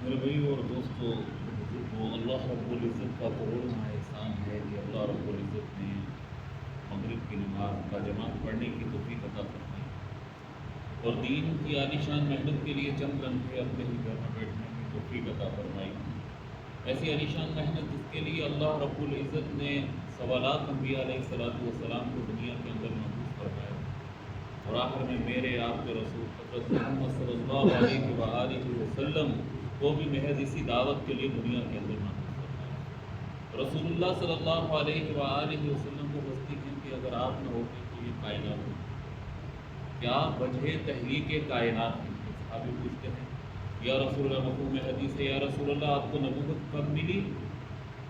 میرے بھائی اور دوستو، وہ اللہ رب العزت کا کروڑواں احسان ہے کہ اللہ رب العزت نے مغرب کی نماز با جماعت پڑھنے کی توفیق عطا فرمائی اور دین کی عالیشان محنت کے لیے چند گھنٹے اپنے ہی گھر میں بیٹھنے کی توفیق عطا فرمائی۔ ایسی عالیشان محنت جس کے لیے اللہ رب العزت نے سوالات انبیاء علیہ السلام کو دنیا کے اندر محفوظ فرمایا، اور آخر میں میرے آپ کے رسول حضرت محمد صلی اللہ علیہ وآلہ وسلم کو بھی محض اسی دعوت کے لیے دنیا کے اندر محفوظ فرمایا۔ رسول اللہ صلی اللہ علیہ وآلہ وسلم کو تصدیق ہے کہ اگر آپ نہ ہوتے تو یہ کائنات ہوتی، کیا وجہ تحریک کائنات ہے؟ صحابی پوچھتے ہیں یا رسول اللہ، مفہوم حدیث ہے یا رسول اللہ آپ کو نبوت کب ملی؟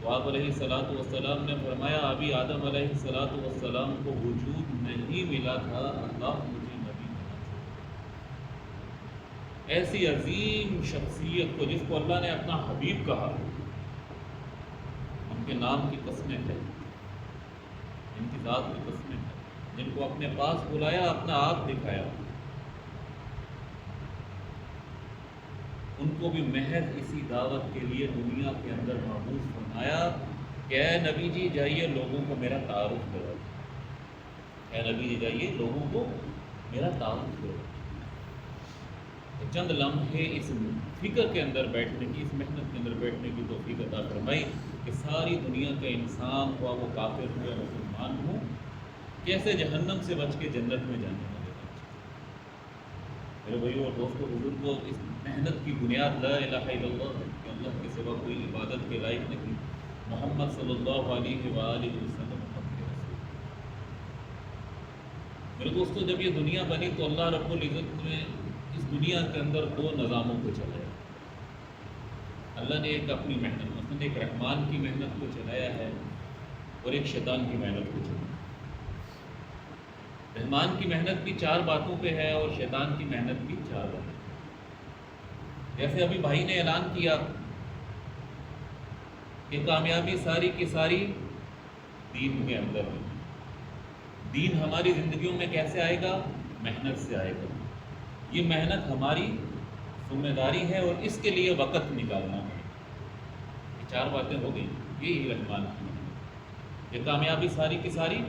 تو آپ علیہ السلام نے فرمایا ابھی آدم علیہ السلام کو وجود نہیں ملا تھا، اللہ مجھے نبی بنا چھوڑا۔ ایسی عظیم شخصیت کو جس کو اللہ نے اپنا حبیب کہا، ان کے نام کی قسمیں ہیں، ان کی ذات کی قسمیں ہیں، جن کو اپنے پاس بلایا، اپنا آپ دکھایا، ان کو بھی محض اسی دعوت کے لیے دنیا کے اندر محفوظ فرمایا کہ اے نبی جی جائیے لوگوں کو میرا تعارف کرو، اے نبی جی جائیے لوگوں کو میرا تعارف کرو۔ تو چند لمحے اس فکر کے اندر بیٹھنے کی، اس محنت کے اندر بیٹھنے کی توفیق عطا فرمائی کہ ساری دنیا کا انسان ہوا وہ کافر ہو یا مسلمان ہو، کیسے جہنم سے بچ کے جنت میں جانے والے بن جائے۔ میرے بھائیو اور دوستو، بزرگوں، اس محنت کی بنیاد لا الہ الا اللہ ہے کہ اللہ کے سوا کوئی عبادت کے لائق نہیں، محمد صلی اللہ علیہ وآلہ وسلم حق کے رسول۔ میرے دوستو، جب یہ دنیا بنی تو اللہ رب العزت نے اس دنیا کے اندر دو نظاموں کو چلایا۔ اللہ نے ایک اپنی محنت، مثلاً ایک رحمان کی محنت کو چلایا ہے اور ایک شیطان کی محنت کو چلایا۔ رحمان کی محنت بھی چار باتوں پہ ہے اور شیطان کی محنت بھی چار باتوں پہ۔ جیسے ابھی بھائی نے اعلان کیا کہ کامیابی ساری کی ساری دین کے اندر ہے۔ دین ہماری زندگیوں میں کیسے آئے گا؟ محنت سے آئے گا۔ یہ محنت ہماری ذمہ داری ہے اور اس کے لیے وقت نکالنا ہے۔ یہ چار باتیں ہو گئی، یہی رحمان کی محنت۔ یہ کامیابی ساری کی ساری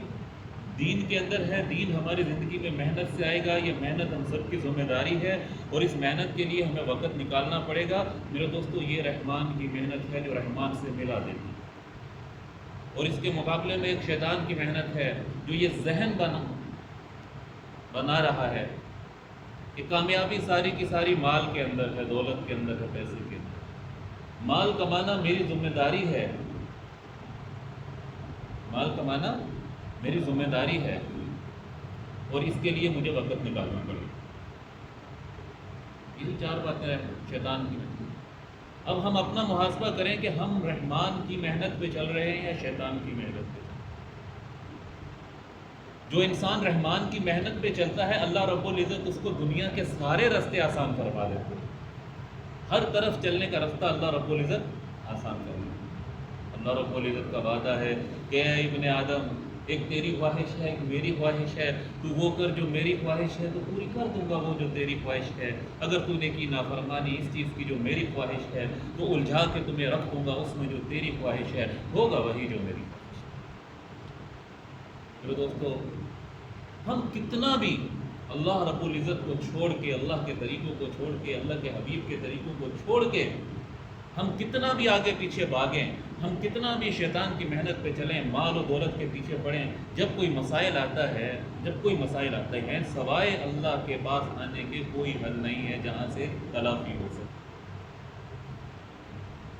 دین کے اندر ہے، دین ہماری زندگی میں محنت سے آئے گا، یہ محنت ہم سب کی ذمہ داری ہے اور اس محنت کے لیے ہمیں وقت نکالنا پڑے گا۔ میرے دوستو، یہ رحمان کی محنت ہے جو رحمان سے ملا دیتی ہے، اور اس کے مقابلے میں ایک شیطان کی محنت ہے جو یہ ذہن بنا رہا ہے کہ کامیابی ساری کی ساری مال کے اندر ہے، دولت کے اندر ہے، پیسے کے اندر۔ مال کمانا میری ذمہ داری ہے، مال کمانا میری ذمہ داری ہے اور اس کے لیے مجھے وقت نکالنا پڑے گا۔ یہی چار باتیں ہیں شیطان کی محنت۔ اب ہم اپنا محاسبہ کریں کہ ہم رحمان کی محنت پہ چل رہے ہیں یا شیطان کی محنت پہ۔ جو انسان رحمان کی محنت پہ چلتا ہے، اللہ رب العزت اس کو دنیا کے سارے راستے آسان کروا دیتے ہیں۔ ہر طرف چلنے کا راستہ اللہ رب العزت آسان کر دیتے ہیں۔ اللہ رب العزت کا وعدہ ہے کہ اے ابن آدم، ایک تیری خواہش ہے، ایک میری خواہش ہے، تو وہ کر جو میری خواہش ہے تو پوری کر دوں گا وہ جو تیری خواہش ہے۔ اگر تو نے کی نافرمانی اس چیز کی جو میری خواہش ہے تو الجھا کے تمہیں رکھ دوں گا اس میں جو تیری خواہش ہے، ہوگا وہی جو میری خواہش ہے۔ میرے دوستو، ہم کتنا بھی اللہ رب العزت کو چھوڑ کے، اللہ کے طریقوں کو چھوڑ کے، اللہ کے حبیب کے طریقوں کو چھوڑ کے ہم کتنا بھی آگے پیچھے بھاگیں، ہم کتنا بھی شیطان کی محنت پہ چلیں، مال و دولت کے پیچھے پڑیں، جب کوئی مسائل آتا ہے سوائے اللہ کے پاس آنے کے کوئی حل نہیں ہے جہاں سے تلافی ہو سکے۔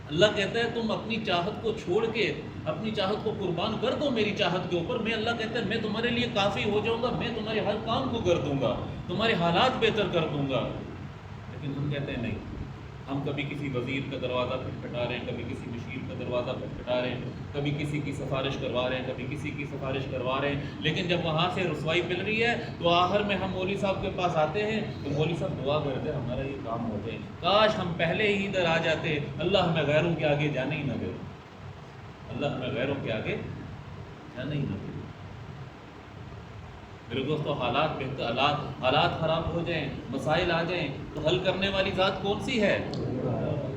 اللہ کہتا ہے تم اپنی چاہت کو چھوڑ کے اپنی چاہت کو قربان کر دو میری چاہت کے اوپر، میں اللہ کہتا ہے میں تمہارے لیے کافی ہو جاؤں گا، میں تمہارے ہر کام کو کر دوں گا، تمہارے حالات بہتر کر دوں گا۔ لیکن ہم کہتے ہیں نہیں، ہم کبھی کسی وزیر کا دروازہ کھٹکھٹا رہے ہیں، کبھی کسی مشیر کا دروازہ کھٹکھٹا رہے ہیں، کبھی کسی کی سفارش کروا رہے ہیں، کبھی کسی کی سفارش کروا رہے ہیں، لیکن جب وہاں سے رسوائی مل رہی ہے تو آخر میں ہم مولوی صاحب کے پاس آتے ہیں تو مولوی صاحب دعا کرتے ہیں ہمارا یہ کام ہو جائے، کاش ہم پہلے ہی ادھر آ جاتے، اللہ ہمیں غیروں کے آگے جانے ہی نہ دے، اللہ ہمیں غیروں کے آگے جانے ہی نہ دے۔ میرے دوستو، حالات خراب ہو جائیں، مسائل آ جائیں تو حل کرنے والی ذات کون سی ہے؟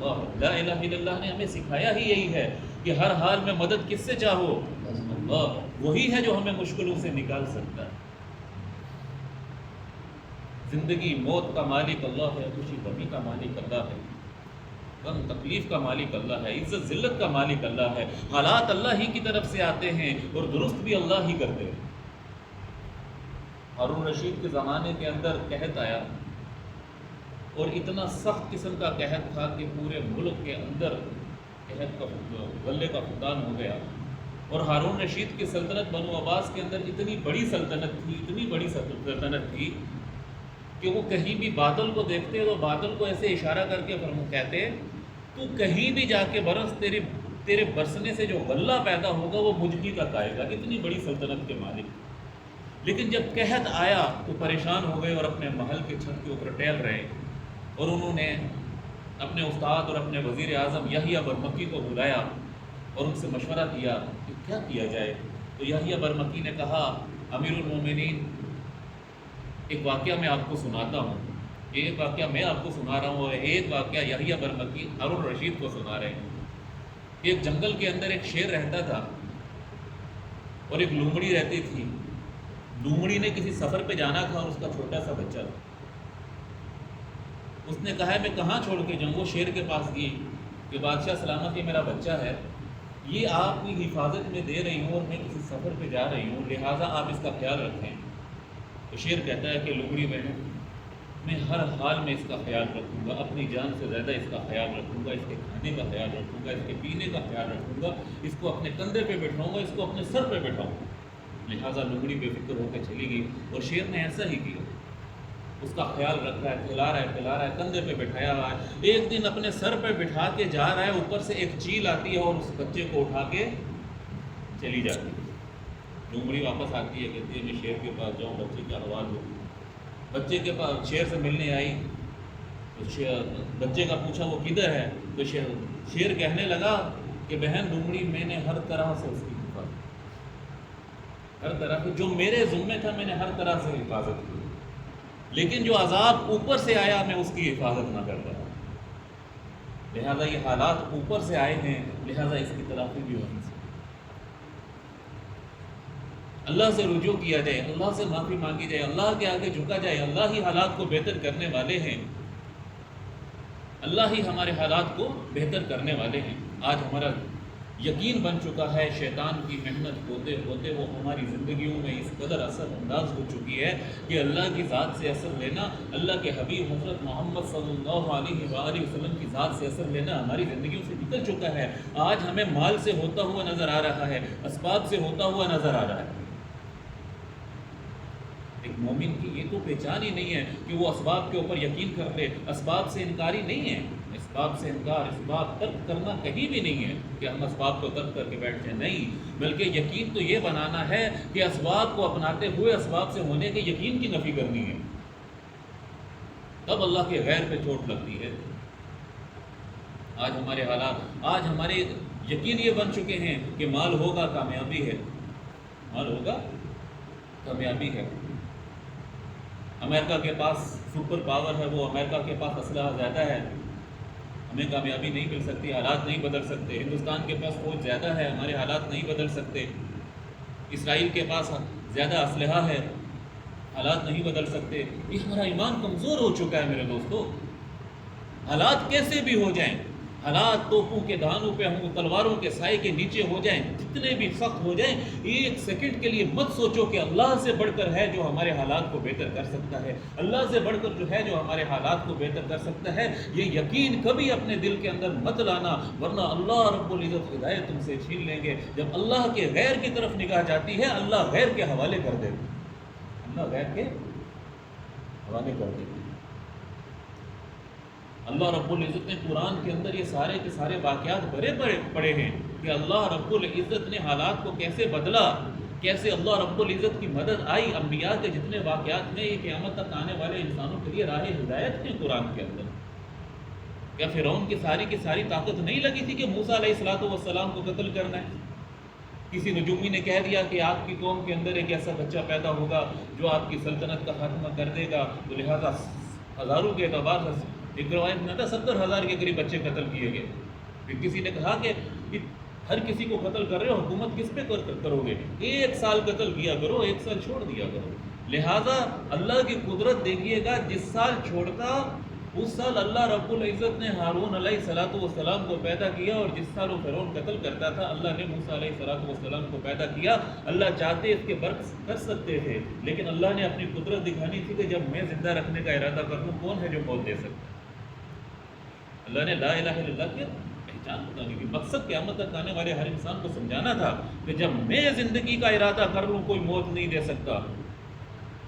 اللہ، لا الہ الا اللہ نے ہمیں سکھایا ہی یہی ہے کہ ہر حال میں مدد کس سے چاہو؟ اللہ، وہی ہے جو ہمیں مشکلوں سے نکال سکتا ہے۔ زندگی موت کا مالک اللہ ہے، خوشی غمی کا مالک اللہ ہے، غم تکلیف کا مالک اللہ ہے، عزت ذلت کا مالک اللہ ہے۔ حالات اللہ ہی کی طرف سے آتے ہیں اور درست بھی اللہ ہی کرتے ہیں۔ ہارون رشید کے زمانے کے اندر قحط آیا، اور اتنا سخت قسم کا قحط تھا کہ پورے ملک کے اندر قحط کا غلے کا فقدان ہو گیا۔ اور ہارون رشید کی سلطنت بنو عباس کے اندر اتنی بڑی سلطنت تھی، اتنی بڑی سلطنت تھی کہ وہ کہیں بھی بادل کو دیکھتے تو بادل کو ایسے اشارہ کر کے کہتے تو کہیں بھی جا کے برس، تیرے برسنے سے جو غلہ پیدا ہوگا وہ مجھ ہی تک آئے گا۔ اتنی بڑی سلطنت کے مالک۔ لیکن جب قحط آیا تو پریشان ہو گئے اور اپنے محل کے چھت کے اوپر ٹہل رہے، اور انہوں نے اپنے استاد اور اپنے وزیر اعظم یحییٰ برمکی کو بلایا اور ان سے مشورہ کیا کہ کیا کیا جائے۔ تو یحییٰ برمکی نے کہا، امیر المومنین، ایک واقعہ میں آپ کو سناتا ہوں، ایک واقعہ میں آپ کو سنا رہا ہوں اور ایک واقعہ یحییٰ برمکی ہارون رشید کو سنا رہے ہیں۔ ایک جنگل کے اندر ایک شیر رہتا تھا اور ایک لومڑی رہتی تھی۔ لومڑی نے کسی سفر پہ جانا تھا اور اس کا چھوٹا سا بچہ تھا۔ اس نے کہا میں کہاں چھوڑ کے جاؤں؟ وہ شیر کے پاس گئی کہ بادشاہ سلامت، یہ میرا بچہ ہے، یہ آپ کی حفاظت میں دے رہی ہوں اور میں کسی سفر پہ جا رہی ہوں، لہٰذا آپ اس کا خیال رکھیں۔ تو شیر کہتا ہے کہ لومڑی بہن، میں ہر حال میں اس کا خیال رکھوں گا، اپنی جان سے زیادہ اس کا خیال رکھوں گا، اس کے کھانے کا خیال رکھوں گا، اس کے پینے کا خیال رکھوں گا، اس کو اپنے کندھے پہ بٹھاؤں گا، اس کو اپنے سر پہ بٹھاؤں گا۔ لہٰذا لومڑی بے فکر ہو کے چلی گئی اور شیر نے ایسا ہی کیا، اس کا خیال رکھ رہا ہے، کھلا رہا ہے، پلا رہا ہے، کندھے پہ بٹھایا ہوا ہے۔ ایک دن اپنے سر پہ بٹھا کے جا رہا ہے، اوپر سے ایک چیل آتی ہے اور اس بچے کو اٹھا کے چلی جاتی ہے۔ لومڑی واپس آتی ہے، کہتی ہے میں شیر کے پاس جاؤں، بچے کا حوال دوں۔ بچے کے پاس شیر سے ملنے آئی تو بچے کا پوچھا وہ کدھر ہے؟ تو شیر کہنے لگا کہ بہن لومڑی، میں نے ہر طرح سے اس کی حفاظت، ہر طرح سے جو میرے ذمے تھا میں نے ہر طرح سے حفاظت کی، لیکن جو عذاب اوپر سے آیا میں اس کی حفاظت نہ کر رہا۔ لہٰذا یہ حالات اوپر سے آئے ہیں، لہٰذا اس کی تلافی بھی ہونی چاہیے۔ اللہ سے رجوع کیا جائے، اللہ سے معافی مانگی جائے، اللہ کے آگے جھکا جائے۔ اللہ ہی حالات کو بہتر کرنے والے ہیں، اللہ ہی ہمارے حالات کو بہتر کرنے والے ہیں۔ آج ہمارا یقین بن چکا ہے، شیطان کی محنت ہوتے ہوتے وہ ہماری زندگیوں میں اس قدر اثر انداز ہو چکی ہے کہ اللہ کی ذات سے اثر لینا، اللہ کے حبیب حضرت محمد صلی اللہ علیہ وآلہ وسلم کی ذات سے اثر لینا ہماری زندگیوں سے نکل چکا ہے۔ آج ہمیں مال سے ہوتا ہوا نظر آ رہا ہے، اسباب سے ہوتا ہوا نظر آ رہا ہے۔ ایک مومن کی یہ تو پہچان ہی نہیں ہے کہ وہ اسباب کے اوپر یقین کر لے، اسباب سے انکاری نہیں ہے، اسباب سے انکار، اسباب ترک کرنا کہیں بھی نہیں ہے کہ ہم اسباب کو ترک کر کے بیٹھ جائیں، نہیں، بلکہ یقین تو یہ بنانا ہے کہ اسباب کو اپناتے ہوئے اسباب سے ہونے کے یقین کی نفی کرنی ہے، تب اللہ کے غیر پہ چوٹ لگتی ہے۔ آج ہمارے حالات، آج ہمارے یقین یہ بن چکے ہیں کہ مال ہوگا کامیابی ہے، مال ہوگا کامیابی ہے۔ امریکہ کے پاس سپر پاور ہے، وہ امریکہ کے پاس اسلحہ زیادہ ہے، ہمیں کامیابی نہیں مل سکتی، حالات نہیں بدل سکتے۔ ہندوستان کے پاس فوج زیادہ ہے، ہمارے حالات نہیں بدل سکتے۔ اسرائیل کے پاس زیادہ اسلحہ ہے، حالات نہیں بدل سکتے۔ یہ ہمارا ایمان کمزور ہو چکا ہے میرے دوستو۔ حالات کیسے بھی ہو جائیں، حالات توپوں کے دہانوں پہ ہوں، تلواروں کے سائے کے نیچے ہو جائیں، جتنے بھی سخت ہو جائیں، ایک سیکنڈ کے لیے مت سوچو کہ اللہ سے بڑھ کر ہے جو ہمارے حالات کو بہتر کر سکتا ہے، اللہ سے بڑھ کر جو ہے جو ہمارے حالات کو بہتر کر سکتا ہے۔ یہ یقین کبھی اپنے دل کے اندر مت لانا، ورنہ اللہ رب العزت ہدایت تم سے چھین لیں گے۔ جب اللہ کے غیر کی طرف نگاہ جاتی ہے، اللہ غیر کے حوالے کر دیتے ہیں، اللہ غیر کے حوالے کر دیتے ہیں۔ اللہ رب العزت نے قرآن کے اندر یہ سارے کے سارے واقعات بڑے پڑے ہیں کہ اللہ رب العزت نے حالات کو کیسے بدلا، کیسے اللہ رب العزت کی مدد آئی۔ انبیاء کے جتنے واقعات ہیں یہ قیامت تک آنے والے انسانوں کے لیے راہ ہدایت ہیں قرآن کے اندر۔ کیا فرعون کی ساری طاقت نہیں لگی تھی کہ موسیٰ علیہ السلام کو قتل کرنا ہے؟ کسی نجومی نے کہہ دیا کہ آپ کی قوم کے اندر ایک ایسا بچہ پیدا ہوگا جو آپ کی سلطنت کا خاتمہ کر دے گا، تو لہٰذا ہزاروں کے اعتبار سے ایک روایت میں آتا 70,000 کے قریب بچے قتل کیے گئے. پھر کسی نے کہا کہ ہر کسی کو قتل کر رہے ہو، حکومت کس پہ کرو گے؟ 1 سال قتل کیا کرو، 1 سال چھوڑ دیا کرو. لہٰذا اللہ کی قدرت دیکھیے گا، جس سال چھوڑتا اس سال اللہ رب العزت نے ہارون علیہ السلام کو پیدا کیا، اور جس سال وہ فرعون قتل کرتا تھا اللہ نے موسیٰ علیہ السلام کو پیدا کیا. اللہ چاہتے اس کے برعکس کر سکتے تھے، لیکن اللہ نے اپنی قدرت دکھانی تھی کہ جب میں زندہ رکھنے کا ارادہ کر لوں کون ہے جو موت دے سکتا ہے؟ اللہ نے لا الہ الا اللہ کیا پہچان بتانی تھی. مقصد قیامت تک آنے والے ہر انسان کو سمجھانا تھا کہ جب میں زندگی کا ارادہ کر لوں کوئی موت نہیں دے سکتا.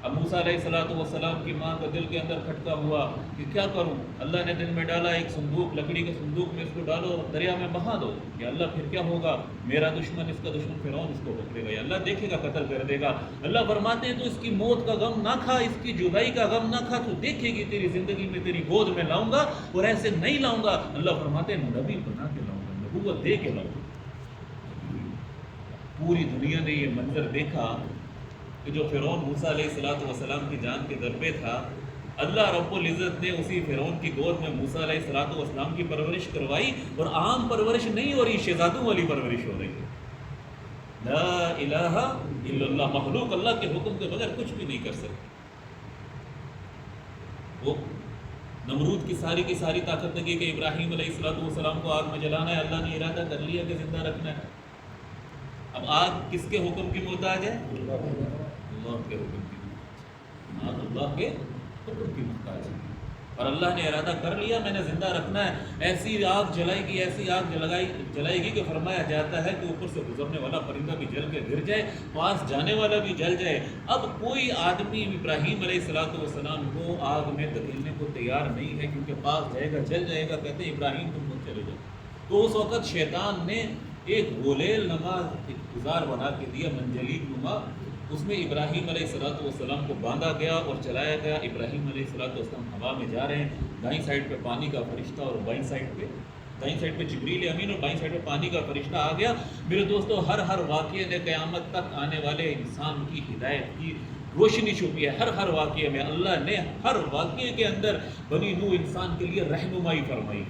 اب موسیٰ علیہ السلام کی ماں کا دل کے اندر کھٹکا ہوا کہ کیا کروں؟ اللہ نے دل میں ڈالا ایک صندوق، لکڑی کے صندوق میں اس کو ڈالو اور دریا میں بہا دو. کہ اللہ پھر کیا ہوگا؟ میرا دشمن، اس کا دشمن فرعون اس کو پکڑے گا، یا اللہ دیکھے گا، قتل کر دے گا. اللہ فرماتے ہیں تو اس کی موت کا غم نہ کھا، اس کی جدائی کا غم نہ کھا، تو دیکھے گی تیری زندگی میں تیری گود میں لاؤں گا، اور ایسے نہیں لاؤں گا. اللہ فرماتے ہیں نبی بنا کے لاؤں گا، نبوت دے کے لاؤں گا. پوری دنیا نے یہ منظر دیکھا کہ جو فرعون موسیٰ علیہ السلام کی جان کے در پہ تھا، اللہ رب العزت نے اسی فرعون کی گود میں موسیٰ علیہ السلام کی پرورش کروائی، اور عام پرورش نہیں ہو رہی، شہزادوں والی پرورش ہو رہی ہے. لا الہ الا اللہ. مخلوق اللہ کے حکم کے بغیر کچھ بھی نہیں کر سکتی. وہ نمرود کی ساری طاقت لگی کہ ابراہیم علیہ السلام کو آگ میں جلانا ہے. اللہ نے ارادہ کر لیا کہ زندہ رکھنا ہے. اب آگ کس کے حکم کی محتاج ہے؟ اللہ کے حکم کی محتاج. آگ اللہ کے حکم کی محتاج ہے، اور اللہ نے ارادہ کر لیا میں نے زندہ رکھنا ہے. ایسی آگ جلائے گی، ایسی آگ جلائے گی کہ فرمایا جاتا ہے کہ اوپر سے گزرنے والا پرندہ بھی جل کے گر جائے، پاس جانے والا بھی جل جائے. اب کوئی آدمی ابراہیم علیہ السلام کو آگ میں دھکیلنے کو تیار نہیں ہے، کیونکہ پاس جائے گا، جل جائے گا. کہتے ہیں ابراہیم تم خود چلے جاؤ. تو اس وقت شیطان نے ایک گولیل نما گزار بنا کے دیا، منجلیک نما. اس میں ابراہیم علیہ السلام کو باندھا گیا اور چلایا گیا. ابراہیم علیہ السلام ہوا میں جا رہے ہیں، دائیں سائڈ پہ پانی کا فرشتہ اور دائیں سائڈ پہ جبریل امین اور بائیں سائڈ پہ پانی کا فرشتہ آ گیا. میرے دوستو، ہر واقعے نے قیامت تک آنے والے انسان کی ہدایت کی روشنی چھپی ہے. ہر واقعے میں اللہ نے ہر واقعے کے اندر بنی نوح انسان کے لیے رہنمائی فرمائی.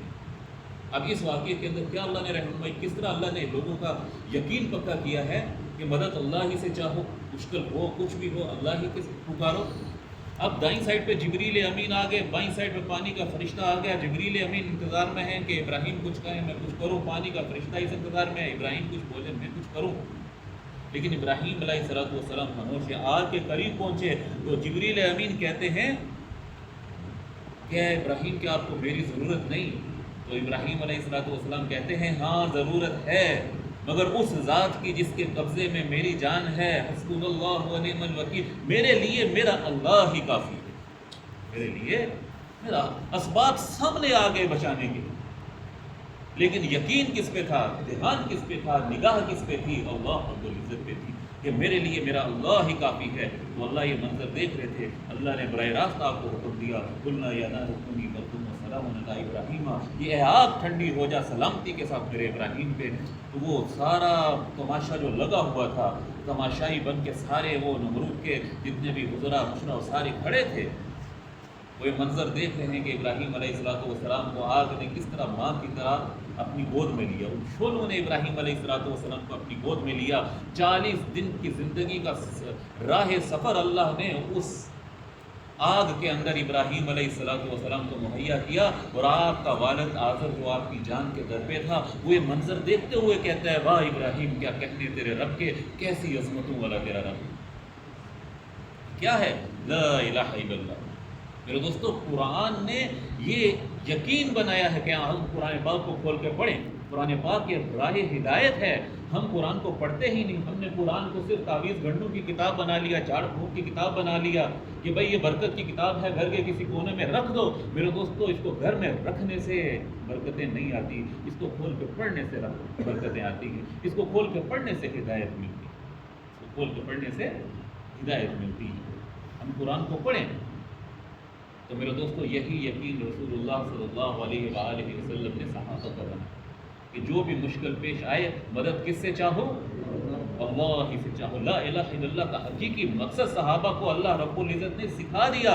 اب اس واقعے کے اندر کیا اللہ نے رہنمائی، کس طرح اللہ نے لوگوں کا یقین پکا کیا ہے کہ مدد اللہ ہی سے چاہو، مشکل ہو کچھ بھی ہو اللہ ہی کے پکارو. اب دائیں سائڈ پہ جبریل امین آ گئے، بائیں سائڈ پہ پانی کا فرشتہ آ گیا. جبریل امین انتظار میں ہے کہ ابراہیم کچھ کہیں میں کچھ کروں، پانی کا فرشتہ اس انتظار میں ہے ابراہیم کچھ بولے میں کچھ کروں. لیکن ابراہیم علیہ السلام خاموش ہے. آگ کے قریب پہنچے تو جبریل امین کہتے ہیں کہ ابراہیم کیا آپ کو میری ضرورت نہیں؟ تو ابراہیم علیہ السلام کہتے ہیں ہاں ضرورت ہے، مگر اس ذات کی جس کے قبضے میں میری جان ہے. حسبنا اللہ و نعم الوکیل. میرے لیے میرا اللہ ہی کافی ہے، میرے لیے میرا اسباب سامنے آ گئے بچانے کے. لیکن یقین کس پہ تھا، دھیان کس پہ تھا، نگاہ کس پہ تھی؟ اللہ رب العزت پہ تھی کہ میرے لیے میرا اللہ ہی کافی ہے. تو اللہ یہ منظر دیکھ رہے تھے. اللہ نے براہ راست آپ کو حکم دیا، قلنا یا نار کونی بردن و سلام علی ابراہیم. یہ اے آگ ٹھنڈی ہو جا سلامتی کے ساتھ میرے ابراہیم پہ. تو وہ سارا تماشا جو لگا ہوا تھا، تماشائی بن کے سارے وہ نمرود کے جتنے بھی گزرا مشرا سارے کھڑے تھے. وہ یہ منظر دیکھ رہے ہیں کہ ابراہیم علیہ السلام کو آگ نے کس طرح ماں کی طرح اپنی گود میں لیا. ان شولوں نے ابراہیم علیہ السلام کو اپنی گود میں لیا. 40 دن کی زندگی کا راہ سفر اللہ نے اس آگ کے اندر ابراہیم علیہ السلام کو مہیا کیا. اور آپ کا والد آزر جو آپ کی جان کے در پہ تھا، وہ یہ منظر دیکھتے ہوئے کہتا ہے واہ ابراہیم کیا کہنے تیرے رب کے، کیسی عظمتوں والا تیرا رب. کیا ہے؟ لا الہ الا اللہ. میرے دوستو، قرآن نے یہ یقین بنایا ہے کہ ہم قرآن پاک کو کھول کے پڑھیں. قرآن پاک یہ راہ ہدایت ہے. ہم قرآن کو پڑھتے ہی نہیں. ہم نے قرآن کو صرف تعویذ گھڑنوں کی کتاب بنا لیا، جھاڑ پھونک کی کتاب بنا لیا کہ بھائی یہ برکت کی کتاب ہے، گھر کے کسی کونے میں رکھ دو. میرے دوستو، اس کو گھر میں رکھنے سے برکتیں نہیں آتی، اس کو کھول کے پڑھنے سے برکتیں آتی ہیں. اس کو کھول کے پڑھنے سے ہدایت ملتی ہے. اس کو کھول کے پڑھنے سے ہدایت ملتی ہے. ہم قرآن کو پڑھیں. تو میرے دوستو، یہی یقین رسول اللہ صلی اللہ علیہ وآلہ وسلم نے صحابہ کا بنا کہ جو بھی مشکل پیش آئے مدد کس سے چاہو؟ اللہ ہی سے چاہو. لا الہ الا اللہ کا حقیقی مقصد صحابہ کو اللہ رب العزت نے سکھا دیا.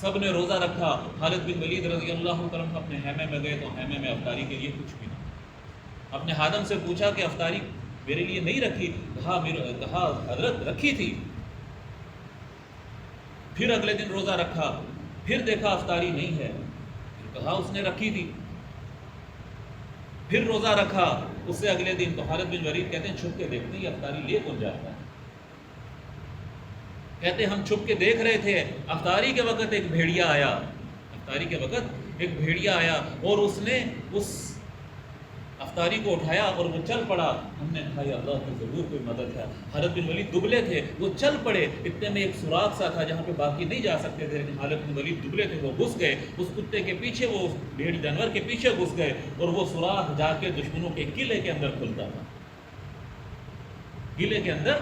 سب نے روزہ رکھا. خالد بن ولید رضی اللہ تعالیٰ عنہ اپنے خیمے میں گئے تو خیمے میں افطاری کے لیے کچھ بھی نہ. اپنے خادم سے پوچھا کہ افطاری میرے لیے نہیں رکھی؟ کہا حضرت رکھی تھی. پھر اگلے دن روزہ رکھا, پھر دیکھا افطاری نہیں ہے, پھر کہا اس نے رکھی تھی. پھر روزہ رکھا اس سے اگلے دن, تو خالد بن ولید کہتے ہیں چھپ کے دیکھتے ہیں یہ افطاری لے کون جاتا ہے. کہتے ہیں ہم چھپ کے دیکھ رہے تھے, افطاری کے وقت ایک بھیڑیا آیا, افطاری کے وقت ایک بھیڑیا آیا اور اس نے اس افطاری کو اٹھایا اور وہ چل پڑا. ہم نے کہا یا اللہ کی ضرور کوئی مدد ہے. خالد بن ولید دبلے تھے, وہ چل پڑے, اتنے میں ایک سوراخ سا تھا جہاں پہ باقی نہیں جا سکتے تھے, لیکن خالد بن ولید دبلے تھے, وہ گھس گئے اس کتے کے پیچھے, وہ بھیڑ جانور کے پیچھے گھس گئے اور وہ سوراخ جا کے دشمنوں کے قلعے کے اندر کھلتا تھا, قلعے کے اندر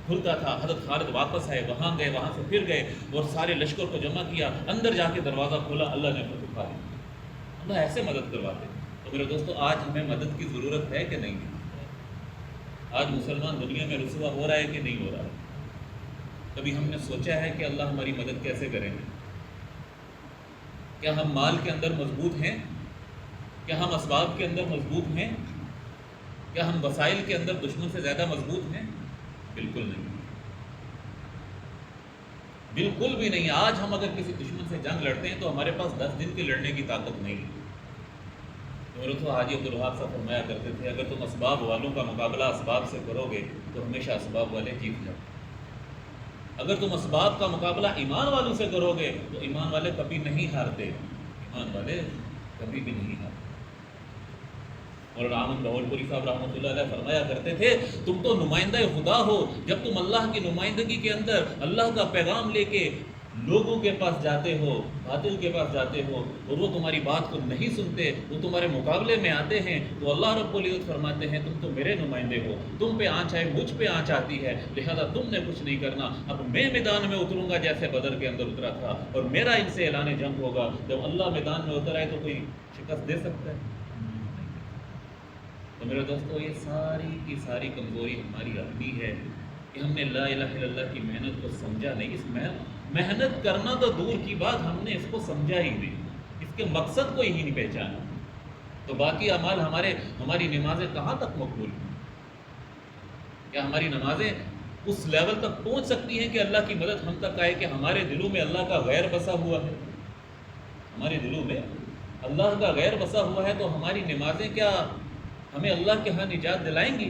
کھلتا تھا. حضرت خالد واپس آئے, وہاں گئے, وہاں سے پھر گئے اور سارے لشکر کو جمع کیا, اندر جا کے دروازہ کھولا, اللہ نے فتح پا لی. اللہ ایسے مدد کرواتے. تو میرے دوستو آج ہمیں مدد کی ضرورت ہے کہ نہیں ہے؟ آج مسلمان دنیا میں رسوا ہو رہا ہے کہ نہیں ہو رہا ہے؟ کبھی ہم نے سوچا ہے کہ اللہ ہماری مدد کیسے کریں گے؟ کیا ہم مال کے اندر مضبوط ہیں؟ کیا ہم اسباب کے اندر مضبوط ہیں؟ کیا ہم وسائل کے اندر دشمن سے زیادہ مضبوط ہیں؟ بالکل نہیں, بالکل بھی نہیں. آج ہم اگر کسی دشمن سے جنگ لڑتے ہیں تو ہمارے پاس 10 دن کی لڑنے کی طاقت نہیں ہے. میرے تو حاجی عبدالوہاب صاحب فرمایا کرتے تھے اگر تم اسباب والوں کا مقابلہ اسباب سے کرو گے تو ہمیشہ اسباب والے جیت جاؤ. اگر تم اسباب کا مقابلہ ایمان والوں سے کرو گے تو ایمان والے کبھی نہیں ہارتے, ایمان والے کبھی بھی نہیں ہارتے. اور احمد راول پوری صاحب رحمۃ اللہ علیہ فرمایا کرتے تھے تم تو نمائندہ خدا ہو, جب تم اللہ کی نمائندگی کے اندر اللہ کا پیغام لے کے لوگوں کے پاس جاتے ہو, باطل کے پاس جاتے ہو اور وہ تمہاری بات کو نہیں سنتے, وہ تمہارے مقابلے میں آتے ہیں, تو اللہ رب العزت فرماتے ہیں تم تو میرے نمائندے ہو, تم پہ آنچ آئے مجھ پہ آنچ آتی ہے, لہذا تم نے کچھ نہیں کرنا. اب میں میدان میں اتروں گا جیسے بدر کے اندر اترا تھا, اور میرا ان سے اعلان جنگ ہوگا. جب اللہ میدان میں اتر آئے تو کوئی شکست دے سکتا ہے؟ تو میرے دوستو یہ ساری کی ساری کمزوری ہماری اپنی ہے کہ ہم نے لا الہ الا اللہ کی محنت کو سمجھا نہیں. اس محنت کرنا تو دور کی بات, ہم نے اس کو سمجھا ہی نہیں, اس کے مقصد کو ہی نہیں پہچانا. تو باقی اعمال ہماری نمازیں کہاں تک مقبول ہیں؟ کیا ہماری نمازیں اس لیول تک پہنچ سکتی ہیں کہ اللہ کی مدد ہم تک آئے کہ ہمارے دلوں میں اللہ کا غیر بسا ہوا ہے؟ ہمارے دلوں میں اللہ کا غیر بسا ہوا ہے تو ہماری نمازیں کیا ہمیں اللہ کے ہاں نجات دلائیں گی؟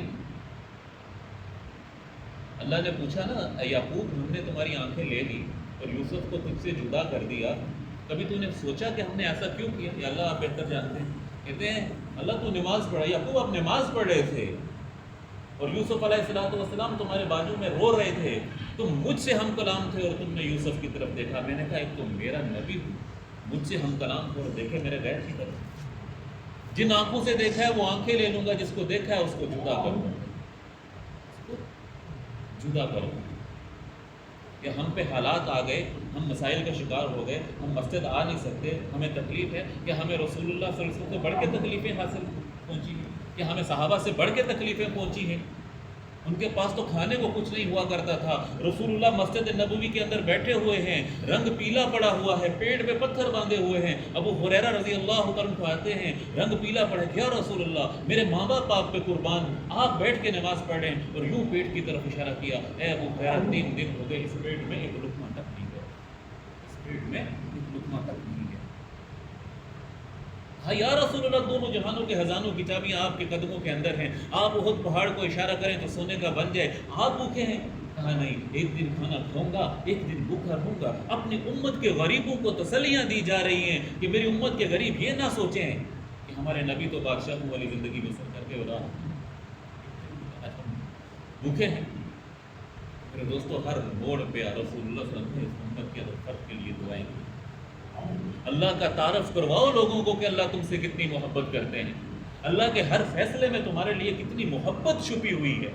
اللہ نے پوچھا نا اے یعقوب ہم نے تمہاری آنکھیں لے لی اور یوسف کو تجھ سے جدا کر دیا, کبھی تو نے سوچا کہ ہم نے ایسا کیوں کیا؟ یا اللہ آپ بہتر جانتے ہیں. کہتے ہیں اللہ تو نماز پڑھا, یعقوب آپ نماز پڑھ رہے تھے اور یوسف علیہ السلام تمہارے بازو میں رو رہے تھے, تم مجھ سے ہم کلام تھے اور تم نے یوسف کی طرف دیکھا. میں نے کہا ایک تو میرا نبی ہوں, مجھ سے ہم کلام تھے اور دیکھے میرے غیر کی طرف. جن آنکھوں سے دیکھا ہے وہ آنکھیں لے لوں گا, جس کو دیکھا ہے اس کو جدا کروں گا, جدا کروں گا. کہ ہم پہ حالات آ گئے, ہم مسائل کا شکار ہو گئے, ہم مسجد آ نہیں سکتے, ہمیں تکلیف ہے کہ ہمیں رسول اللہ صلی اللہ علیہ وسلم سے بڑھ کے تکلیفیں حاصل پہنچی ہیں, کہ ہمیں صحابہ سے بڑھ کے تکلیفیں پہنچی ہیں. ان کے پاس تو کھانے کو کچھ نہیں ہوا کرتا تھا. رسول اللہ مسجد نبوی کے اندر بیٹھے ہوئے ہیں, رنگ پیلا پڑا ہوا ہے, پیٹ پہ پتھر باندھے ہوئے ہیں. ابو ہریرہ رضی اللہ عنہ کو آتے ہیں, رنگ پیلا پڑا, کیا رسول اللہ میرے ماں باپ آپ پہ قربان, آپ بیٹھ کے نماز پڑھیں, اور یوں پیٹ کی طرف اشارہ کیا, اے ابو ہریرہ 3 دن ہو گئے اس پیٹ میں ایک لقمہ تک نہیں گیا, اس پیٹ میں ایک لقمہ تک نہیں گیا. ہاں یا رسول اللہ دونوں جہانوں کے خزانوں کی چابیاں آپ کے قدموں کے اندر ہیں, آپ احد پہاڑ کو اشارہ کریں تو سونے کا بن جائے, آپ بھوکے ہیں؟ کہا نہیں, ایک دن کھانا کھاؤں گا, ایک دن بھوکا رہوں گا. اپنی امت کے غریبوں کو تسلیاں دی جا رہی ہیں کہ میری امت کے غریب یہ نہ سوچیں کہ ہمارے نبی تو بادشاہوں والی زندگی بسر کر کے ہو رہا, بھوکے ہیں. میرے دوستو ہر موڑ پہ رسول اللہ صلی اللہ علیہ وسلم نے اس امت کے فرق کے لیے دعائیں کی. اللہ کا تعارف کرواؤ لوگوں کو کہ اللہ تم سے کتنی محبت کرتے ہیں, اللہ کے ہر فیصلے میں تمہارے لیے کتنی محبت چھپی ہوئی ہے.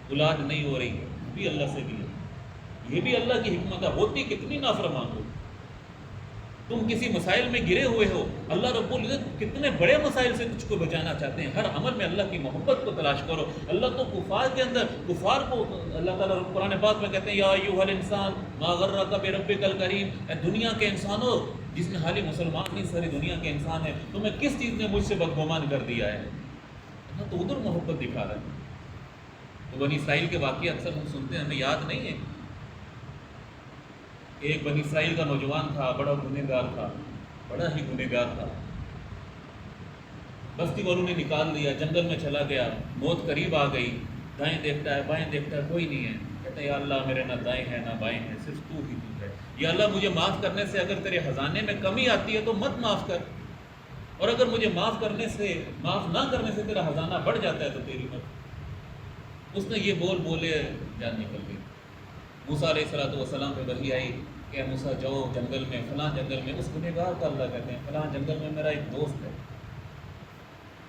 اولاد نہیں ہو رہی ہے بھی اللہ سے بھی, یہ بھی اللہ کی حکمت ہے, ہوتی کتنی نافرمان ہو. تم کسی مسائل میں گرے ہوئے ہو، اللہ رب العزت کتنے بڑے مسائل سے تجھ کو بچانا چاہتے ہیں. ہر عمل میں اللہ کی محبت کو تلاش کرو. اللہ تو کفار کے اندر، کفار کو اللہ تعالیٰ قرآن پاک میں کہتے ہیں یا ایھا الانسان ما غرک بربک الکریم، اے دنیا کے انسانوں، جس میں حالی مسلمان نہیں ساری دنیا کے انسان ہیں، تمہیں کس چیز نے مجھ سے بدگمان کر دیا ہے. اللہ تو ادھر محبت دکھا رہا ہے. تو بنی اسرائیل کے واقعے اکثر ہم سنتے ہیں، ہمیں یاد نہیں ہے. ایک بنی اسرائیل کا نوجوان تھا، بڑا گنہگار تھا، بڑا ہی گنہگار تھا. بستی والوں نے نکال دیا، جنگل میں چلا گیا، موت قریب آ گئی. دائیں دیکھتا ہے بائیں دیکھتا ہے، کوئی نہیں ہے. کہتا ہے یا اللہ میرے نہ دائیں ہیں نہ بائیں ہیں، صرف تو ہی تو ہے. یا اللہ مجھے معاف کرنے سے اگر تیرے خزانے میں کمی آتی ہے تو مت معاف کر، اور اگر مجھے معاف نہ کرنے سے تیرا خزانہ بڑھ جاتا ہے تو تیری مت. اس نے یہ بولے جان نکل گئی. موسیٰ علیہ السلام پہ وحی آئی کہ موسیٰ جاؤ جنگل میں، فلاں جنگل میں. اس گنہگار کا اللہ کہتے ہیں فلاں جنگل میں میرا ایک دوست ہے.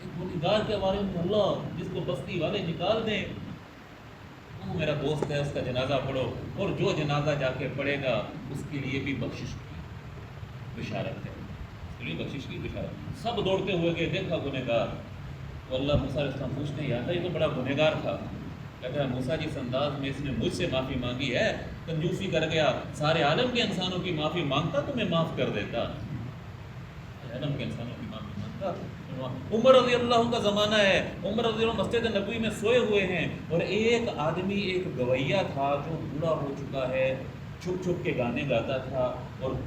ایک گنہگار کے بارے میں اللہ جس کو بستی والے نکال دیں، وہ میرا دوست ہے، اس کا جنازہ پڑھو، اور جو جنازہ جا کے پڑھے گا اس کے لیے بھی بخشش کی بشارت ہے. اس کے لیے بخشش کی بشارت. سب دوڑتے ہوئے گئے، دیکھا گنہگار. تو اللہ موسیٰ علیہ السلام پوچھتے ہیں یا اللہ یہ تو بڑا گنہگار تھا. کہتا ہے موسیٰ جس انداز میں اس نے مجھ سے معافی مانگی ہے، کنجوسی کر گیا، سارے عالم کے انسانوں کی معافی مانگتا تو میں معاف کر دیتا. عالم کے انسانوں کی معافی مانگتا. عمر رضی اللہ کا زمانہ ہے. عمر رضی اللہ مسجد نبوی میں سوئے ہوئے ہیں، اور ایک آدمی ایک گویّا تھا جو بوڑھا ہو چکا ہے، چھپ چھپ کے گانے گاتا تھا، اور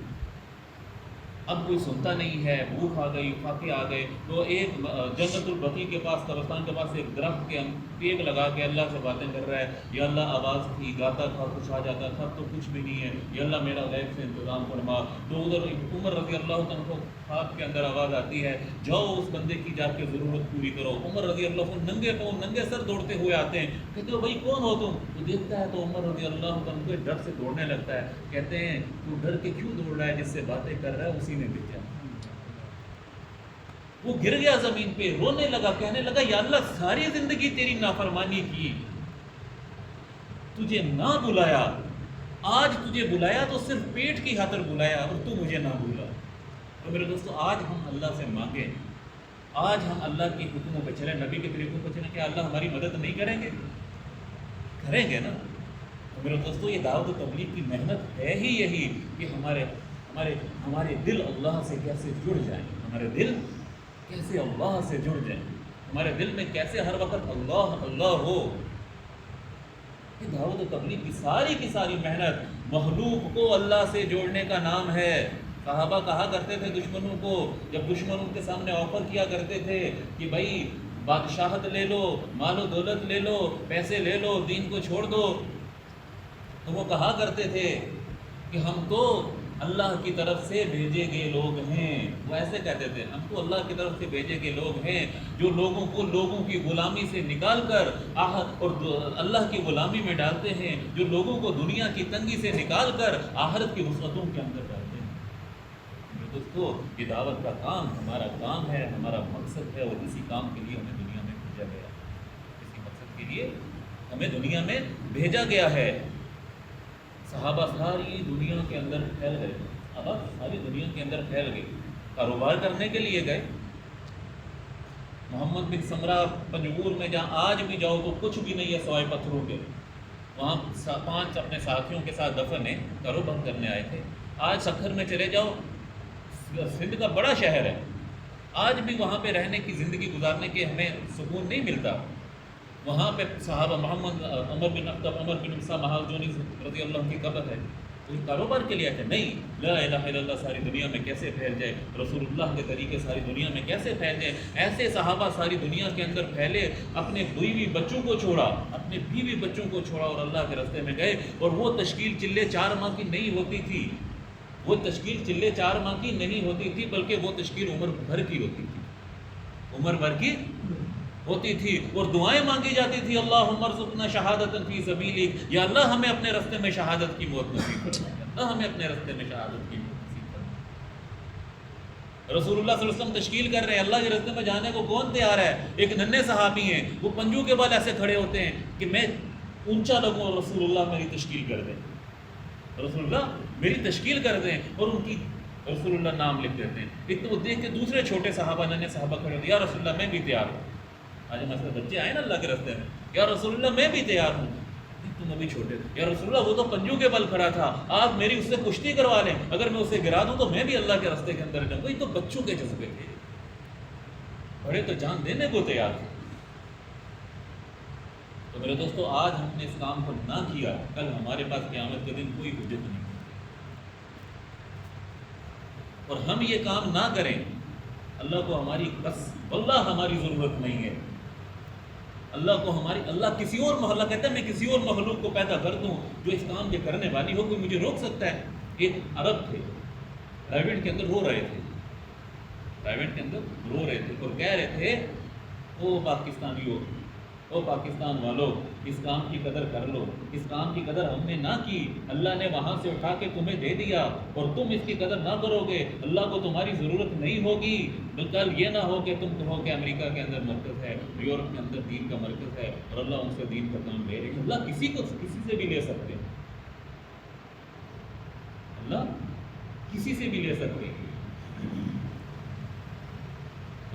اب کوئی سنتا نہیں ہے. بھوک آ گئی، فاقے آ گئے. تو ایک جنت البقیع کے پاس، قبرستان کے پاس ایک درخت کے پیغ لگا کے اللہ سے باتیں کر رہا ہے. یا اللہ آواز تھی، گاتا تھا، کچھ آ جاتا تھا، تو کچھ بھی نہیں ہے. یا اللہ میرا غیب سے انتظام فرما. تو ادھر عمر رضی اللہ عنہ کو خواب کے اندر آواز آتی ہے جاؤ اس بندے کی جا کے ضرورت پوری کرو. عمر رضی اللہ عنہ ننگے پاؤں ننگے سر دوڑتے ہوئے آتے ہیں. کہتے ہو بھائی کون ہو تم؟ تو دیکھتا ہے تو عمر رضی اللہ عنہ کو ڈر سے دوڑنے لگتا ہے. کہتے ہیں تو ڈر کے کیوں دوڑ رہا ہے؟ جس سے باتیں کر رہا ہے اسی نے بھیجا. وہ گر گیا زمین پہ، رونے لگا، کہنے لگا یا اللہ ساری زندگی تیری نافرمانی کی، تجھے نہ بلایا، آج تجھے بلایا تو صرف پیٹ کی خاطر بلایا، اور تو مجھے نہ بھولا. تو میرے دوستو آج ہم اللہ سے مانگیں، آج ہم اللہ کی حکموں پہ چلیں، نبی کے طریقوں پہ چلیں. کیا اللہ ہماری مدد نہیں کریں گے؟ کریں گے نا. تو میرے دوستو یہ دعوت و تبلیغ کی محنت ہے ہی یہی کہ ہمارے دل اللہ سے کیسے جڑ جائیں، ہمارے دل کیسے اللہ سے جڑ جائیں، ہمارے دل میں کیسے ہر وقت اللہ اللہ ہو. یہ دعوت و تبلیغ کی ساری محنت مخلوق کو اللہ سے جوڑنے کا نام ہے. صحابہ کہا کرتے تھے دشمنوں کو، جب دشمن ان کے سامنے آفر کیا کرتے تھے کہ بھائی بادشاہت لے لو، مال و دولت لے لو، پیسے لے لو، دین کو چھوڑ دو، تو وہ کہا کرتے تھے کہ ہم تو اللہ کی طرف سے بھیجے گئے لوگ ہیں. وہ ایسے کہتے تھے ہم تو اللہ کی طرف سے بھیجے گئے لوگ ہیں جو لوگوں کو لوگوں کی غلامی سے نکال کر اور اللہ کی غلامی میں ڈالتے ہیں، جو لوگوں کو دنیا کی تنگی سے نکال کر آخرت کی وسعتوں کے اندر ڈالتے ہیں. دوستو یہ دعوت کا کام ہمارا کام ہے، ہمارا مقصد ہے، اور اسی کام کے لیے ہمیں دنیا میں بھیجا گیا. اسی مقصد کے لیے ہمیں دنیا میں بھیجا گیا ہے. صحابہ ساری دنیا کے اندر پھیل گئے، صحابہ ساری دنیا کے اندر پھیل گئے، کاروبار کرنے کے لیے گئے. محمد بن سمرہ پنجگور میں جہاں آج بھی جاؤ تو کچھ بھی نہیں ہے سوائے پتھروں کے، وہاں 5 اپنے ساتھیوں کے ساتھ دفن ہیں، کاروبار کرنے آئے تھے. آج سکھر میں چلے جاؤ، سندھ کا بڑا شہر ہے، آج بھی وہاں پہ رہنے کی زندگی گزارنے کے ہمیں سکون نہیں ملتا. وہاں پہ صحابہ محمد عمر بن اختب، عمر بن عیسیٰ مہاجونی رضی اللہ عنہ کی قبر ہے. کوئی کاروبار کے لیے آئے تھے؟ نہیں. لا الہ الا اللہ ساری دنیا میں کیسے پھیل جائے، رسول اللہ کے طریقے ساری دنیا میں کیسے پھیل جائے. ایسے صحابہ ساری دنیا کے اندر پھیلے، اپنے بیوی بچوں کو چھوڑا، اپنے بیوی بچوں کو چھوڑا اور اللہ کے راستے میں گئے. اور وہ تشکیل چلے 4 ماہ کی نہیں ہوتی تھی، وہ تشکیل چلے 4 ماہ کی نہیں ہوتی تھی، بلکہ وہ تشکیل عمر بھر کی ہوتی تھی، عمر بھر کی ہوتی تھی. اور دعائیں مانگی جاتی تھی اللہم ارزقنا شہادۃ فی سبیلک، یا اللہ ہمیں اپنے راستے میں شہادت کی موت نصیب فرما، اللہ ہمیں اپنے راستے میں شہادت کی موت نصیب فرما. رسول اللہ صلی اللہ علیہ وسلم تشکیل کر رہے ہیں، اللہ کے راستے میں جانے کو کون تیار ہے؟ ایک ننھے صحابی ہیں، وہ پنجوں کے بال ایسے کھڑے ہوتے ہیں کہ میں اونچا لگوں اور رسول اللہ میری تشکیل کر دیں، رسول اللہ میری تشکیل کر دیں. اور ان کی رسول اللہ نام لکھ دیتے ہیں. اتنے وہ دیکھ کے دوسرے چھوٹے صحابہ ننے صحابہ کھڑے ہوتے ہیں, یا رسول اللہ میں بھی تیار ہوں. آج ہمارے بچے آئے نا اللہ کے راستے میں, یا رسول اللہ میں بھی تیار ہوں. تم ابھی چھوٹے, یا رسول اللہ وہ تو پنجوں کے بل کھڑا تھا, آپ میری اس سے کشتی کروا لیں, اگر میں اسے گرا دوں تو میں بھی اللہ کے راستے کے اندر جاؤں. یہ تو بچوں کے جذبے تھے, بڑے تو جان دینے کو تیار تھے. تو میرے دوستو, آج ہم نے اس کام کو نہ کیا, کل ہمارے پاس قیامت کے دن کوئی حجت نہیں. اور ہم یہ کام نہ کریں, اللہ کو ہماری واللہ ہماری ضرورت نہیں ہے. اللہ کو ہماری, اللہ کسی اور محلہ کہتا ہے میں کسی اور مخلوق کو پیدا کر دوں جو اس کام کے کرنے والی ہو, کوئی مجھے روک سکتا ہے؟ ایک عرب تھے, ایونٹ کے اندر رو رہے تھے, ایونٹ کے اندر رو رہے تھے اور کہہ رہے تھے, او پاکستانیوں, او پاکستان والوں, اس کام کی قدر کر لو, اس کام کی قدر ہم نے نہ کی, اللہ نے وہاں سے اٹھا کے تمہیں دے دیا اور تم اس کی قدر نہ کرو گے, اللہ کو تمہاری ضرورت نہیں ہوگی. کل یہ نہ ہو کہ تم کہو کہ امریکہ کے اندر مرکز ہے, یورپ کے اندر دین کا مرکز ہے اور اللہ ان سے دین کا کام لے رہے ہیں. اللہ کسی سے بھی لے سکتے ہیں, اللہ کسی سے بھی لے سکتے ہیں.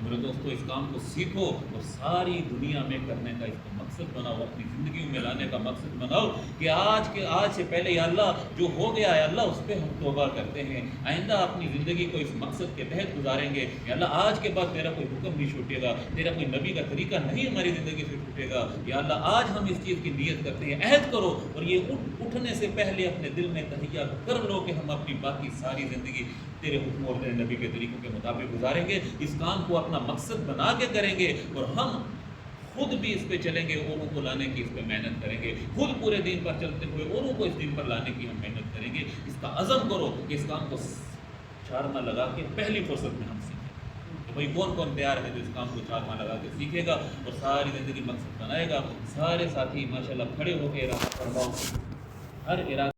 میرے دوستو, اس کام کو سیکھو اور ساری دنیا میں کرنے کا اس کو مقصد بناؤ, اپنی زندگیوں میں لانے کا مقصد بناؤ کہ آج سے پہلے یا اللہ جو ہو گیا ہے اللہ اس پہ ہم توبہ کرتے ہیں, آئندہ اپنی زندگی کو اس مقصد کے تحت گزاریں گے. یا اللہ آج کے بعد تیرا کوئی حکم نہیں چھوٹے گا, تیرا کوئی نبی کا طریقہ نہیں ہماری زندگی سے چھوٹے گا. یا اللہ آج ہم اس چیز کی نیت کرتے ہیں, عہد کرو, اور یہ اٹھنے سے پہلے اپنے دل میں تہیہ کر لو کہ ہم اپنی باقی ساری زندگی تیرے حکم اور تیرے نبی کے طریقوں کے مطابق گزاریں گے. اس کام کو اپنا مقصد بنا کے کریں گے اور ہم خود بھی اس پہ چلیں گے, اوروں کو لانے کی اس پہ محنت کریں گے, خود پورے دین پر چلتے ہوئے اوروں کو اس دین پر لانے کی ہم محنت کریں گے. اس کا عزم کرو کہ اس کام کو چارما لگا کے پہلی فرصت میں ہم سیکھیں. تو بھائی کون کون تیار ہے جو اس کام کو چارما لگا کے سیکھے گا اور ساری زندگی مقصد بنائے گا؟ سارے ساتھی ماشاءاللہ کھڑے ہو کے ارادہ فرماؤ, ہر ارادہ